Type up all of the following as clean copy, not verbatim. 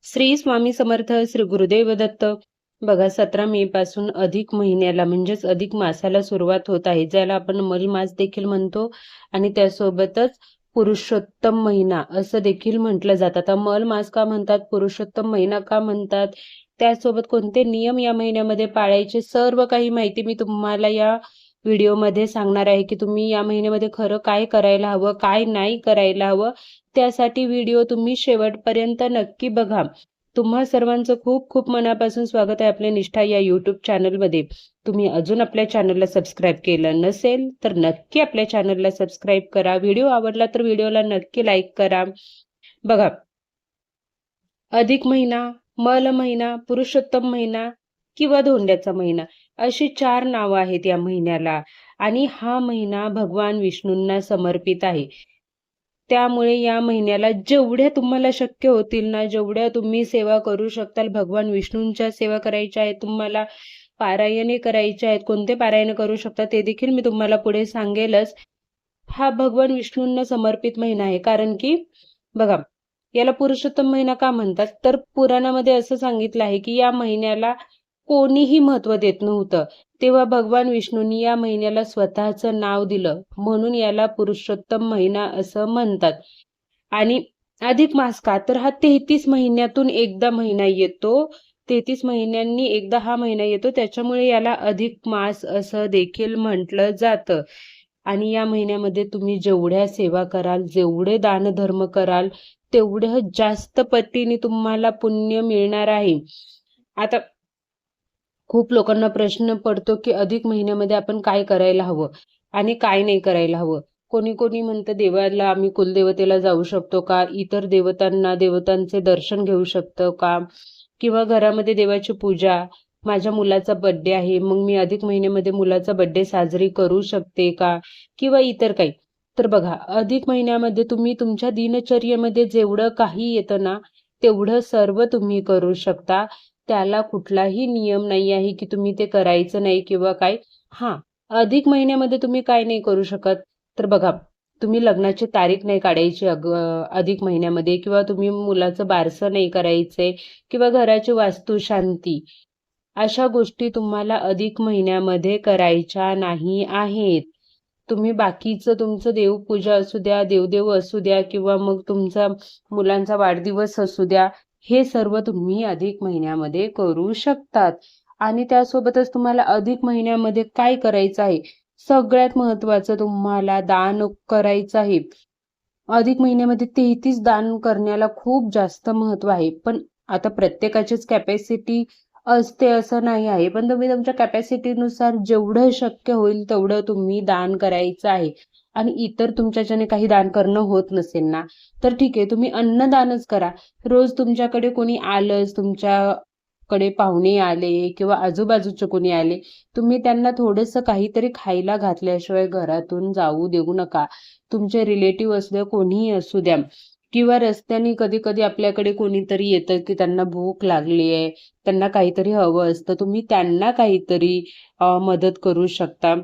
श्री स्वामी समर्थ श्री गुरुदेव दत्त. बघा 17 मे पासून अधिक महिन्याला म्हणजेच अधिक मासाला सुरुवात होत आहे, ज्याला आपण मलमास देखील म्हणतो आणि त्यासोबतच पुरुषोत्तम महिना असं देखील म्हटलं जातं. आता मलमास का म्हणतात, पुरुषोत्तम महिना का म्हणतात, त्यासोबत कोणते नियम या महिन्यामध्ये पाळायचे, सर्व काही माहिती मी तुम्हाला या व्हिडिओमध्ये सांगणार आहे की तुम्ही या महिन्यामध्ये खरं काय करायला हवं, काय नाही करायला हवं. त्यासाठी व्हिडिओ तुम्ही शेवटपर्यंत नक्की बघा. तुम्हा सर्वांचं खूप खूप मनापासून स्वागत आहे आपल्या निष्ठा या यूट्यूब चॅनलमध्ये. तुम्ही अजून आपल्या चॅनलला सबस्क्राईब केलं नसेल तर नक्की आपल्या चॅनलला सबस्क्राईब करा. व्हिडिओ आवडला तर व्हिडिओला नक्की लाईक करा. बघा, अधिक महिना, मल महिना, पुरुषोत्तम महिना किंवा धोंड्याचा महिना अशी 4 नावं आहेत या महिन्याला आणि हा महिना भगवान विष्णूंना समर्पित आहे. त्यामुळे या महिन्याला जेवढ्या तुम्हाला शक्य होतील ना, जेवढ्या तुम्ही सेवा करू शकताल, भगवान विष्णूंच्या सेवा करायच्या आहेत, तुम्हाला पारायणे करायच्या आहेत, कोणते पारायण करू शकता ते देखील मी तुम्हाला पुढे सांगेलच. हा भगवान विष्णूंना समर्पित महिना आहे, कारण की बघा, याला पुरुषोत्तम महिना का म्हणतात, तर पुराणामध्ये असं सांगितलं आहे की या महिन्याला कोणीही महत्व देत नव्हतं, तेव्हा भगवान विष्णूंनी या महिन्याला स्वतःचं नाव दिलं, म्हणून याला पुरुषोत्तम महिना असं म्हणतात. आणि अधिक मास का, तर हा 33 महिन्यातून एकदा महिना येतो. 33 महिन्यांनी एकदा हा महिना येतो, त्याच्यामुळे याला अधिक मास असं देखील म्हटलं जातं. आणि या महिन्यामध्ये तुम्ही जेवढ्या सेवा कराल, जेवढे दानधर्म कराल, तेवढं जास्त पटीने तुम्हाला पुण्य मिळणार आहे. आता खूप लोकांना प्रश्न पडतो की अधिक महिन्यामध्ये आपण काय करायला हवं आणि काय नाही करायला हवं. कोणी कोणी म्हणतं देवाला, आम्ही कुलदेवतेला जाऊ शकतो का, इतर देवतांचे दर्शन घेऊ शकतो का, किंवा घरामध्ये देवाची पूजा, माझ्या मुलाचा बर्थडे आहे मग मी अधिक महिन्यामध्ये मुलाचा बर्थडे साजरी करू शकते का, किंवा इतर काही. तर बघा, अधिक महिन्यामध्ये तुम्ही तुमच्या दिनचर्येमध्ये जेवढं काही येतं ना, तेवढं सर्व तुम्ही करू शकता. त्याला कुठलाही नियम नाही आहे की तुम्ही ते करायचं नाही किंवा काय. हां, अधिक महिन्यामध्ये तुम्ही काय नाही करू शकत, तर बघा, तुम्ही लग्नाची तारीख नाही काढायची अधिक महिन्यामध्ये, किंवा तुम्ही मुलाचं बारसं नाही करायचंय, किंवा घराची वास्तुशांती, अशा गोष्टी तुम्हाला अधिक महिन्यामध्ये करायच्या नाही आहेत. तुम्ही बाकीचं तुमचं देवपूजा असू द्या, देवदेव असू द्या, किंवा मग तुमचा मुलांचा वाढदिवस असू द्या, हे सर्व तुम्ही अधिक महिन्यामध्ये करू शकतात. आणि त्यासोबतच तुम्हाला अधिक महिन्यामध्ये काय करायचं आहे, सगळ्यात महत्त्वाचं तुम्हाला दान करायचं आहे. अधिक महिन्यामध्ये 33 दान करण्याला खूप जास्त महत्त्व आहे. पण आता प्रत्येकाचीच कॅपॅसिटी असते असं नाही आहे. पण तुम्ही तुमच्या कॅपॅसिटीनुसार जेवढं शक्य होईल तेवढं तुम्ही दान करायचं आहे. आणि इतर तुमच्याच्याने काही दान करणं होत नसेल ना, तर ठीक आहे, तुम्ही अन्नदानच करा. रोज तुमच्याकडे कोणी आलंच, तुमच्याकडे पाहुणे आले किंवा आजूबाजूचे कोणी आले, तुम्ही त्यांना थोडंसं काहीतरी खायला घातल्याशिवाय घरातून जाऊ देऊ नका. तुमचे रिलेटिव्ह असू द्या, कोणीही असू द्या, किंवा रस्त्याने कधी कधी आपल्याकडे कोणीतरी येतं की त्यांना भूक लागली आहे, त्यांना काहीतरी हवं असतं, तुम्ही त्यांना काहीतरी मदत करू शकता.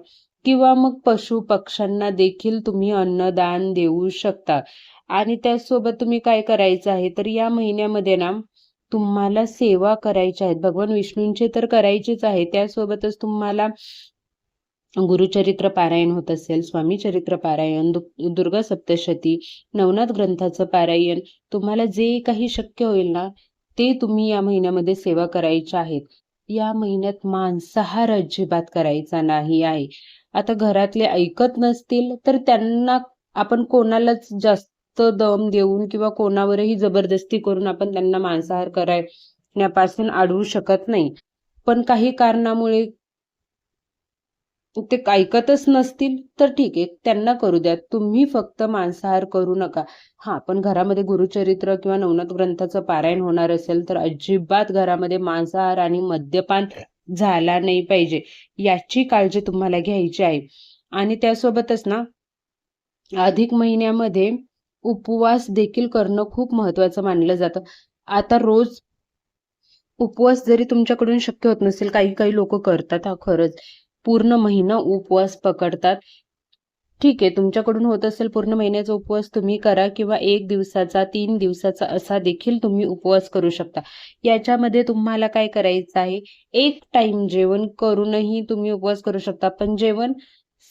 किंवा मग पशु पक्ष्यांना देखील तुम्ही अन्नदान देऊ शकता. आणि त्याचसोबत तुम्ही काय करायचं आहे, तर या महिन्यामध्ये ना तुम्हाला सेवा करायच्या आहेत, भगवान विष्णूंचे तर करायचेच आहे, त्यासोबतच तुम्हाला गुरुचरित्र पारायण होत असेल, स्वामी चरित्र पारायण, दुर्गा सप्तशती, नवनाथ ग्रंथाचं पारायण, तुम्हाला जे काही शक्य होईल ना, ते तुम्ही या महिन्यामध्ये सेवा करायच्या आहेत. या महिन्यात मांसाहार अजिबात करायचा नाही आहे. आता घरातले ऐकत नसतील तर त्यांना आपण कोणालाच जास्त दम देऊन किंवा कोणावरही जबरदस्ती करून आपण त्यांना मांसाहार करण्यापासून अडवू शकत नाही. पण काही कारणामुळे ते ऐकतच नसतील तर ठीक आहे, त्यांना करू द्या. तुम्ही फक्त मांसाहार करू नका. हां, पण घरामध्ये गुरुचरित्र किंवा नवनाथ ग्रंथाचं पारायण होणार असेल तर अजिबात घरामध्ये मांसाहार आणि मद्यपान झाला नाही पाहिजे. याची काळजी तुम्हाला घ्यायची आहे. आणि त्यासोबतच ना, अधिक महिन्यामध्ये उपवास देखील करणं खूप महत्त्वाचं मानलं जातं. आता रोज उपवास जरी तुमच्याकडून शक्य होत नसेल, काही काही लोक करतात, हा खरंच पूर्ण महिना उपवास पकडतात. ठीक आहे, तुमच्याकडून होत असेल पूर्ण महिन्याचा उपवास तुम्ही करा किंवा 1 दिवसाचा, 3 दिवसाचा असा देखील तुम्ही उपवास करू शकता. याच्यामध्ये तुम्हाला काय करायचं आहे, एक टाईम जेवण करूनही तुम्ही उपवास करू शकता. पण जेवण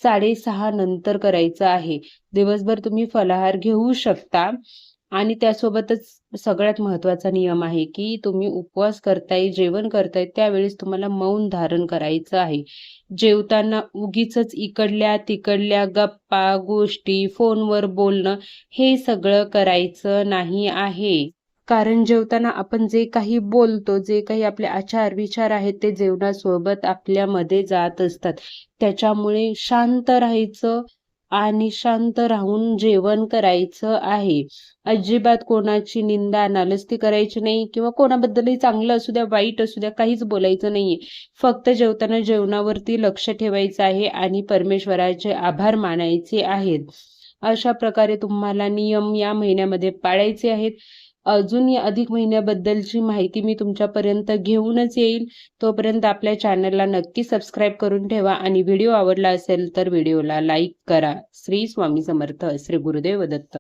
6:30 नंतर करायचं आहे. दिवसभर तुम्ही फलाहार घेऊ शकता आणि त्यासोबतच सगळ्यात महत्त्वाचा नियम आहे, की तुम्ही उपवास करताय, जेवण करताय त्यावेळेस तुम्हाला मौन धारण करायचं आहे. जेवताना उगीचच इकडल्या-तिकडल्या गप्पा, गोष्टी, फोनवर बोलणं हे सगळं करायचं नाही आहे. कारण जेवताना आपण जे काही बोलतो, जे काही आपले आचार-विचार आहेत, ते जेवणासोबत आपल्यामध्ये जात असतात. त्याच्यामुळे शांत राहायचं आणि शांत राहून जेवण करायचं आहे. अजिबात कोणाची निंदा, नालस्ती करायची नाही किंवा कोणाबद्दलही चांगलं असू द्या, वाईट असू द्या, काहीच बोलायचं नाहीये. फक्त जेवताना जेवणावरती लक्ष ठेवायचं आहे आणि परमेश्वराचे आभार मानायचे आहेत. अशा प्रकारे तुम्हाला नियम या महिन्यामध्ये पाळायचे आहेत. अजून या अधिक महिन्याबद्दलची माहिती मी तुमच्यापर्यंत घेऊनच येईल. तोपर्यंत आपल्या चॅनलला नक्की सबस्क्राईब करून ठेवा आणि व्हिडिओ आवडला असेल तर व्हिडिओला लाईक करा. श्री स्वामी समर्थ. श्री गुरुदेव दत्त.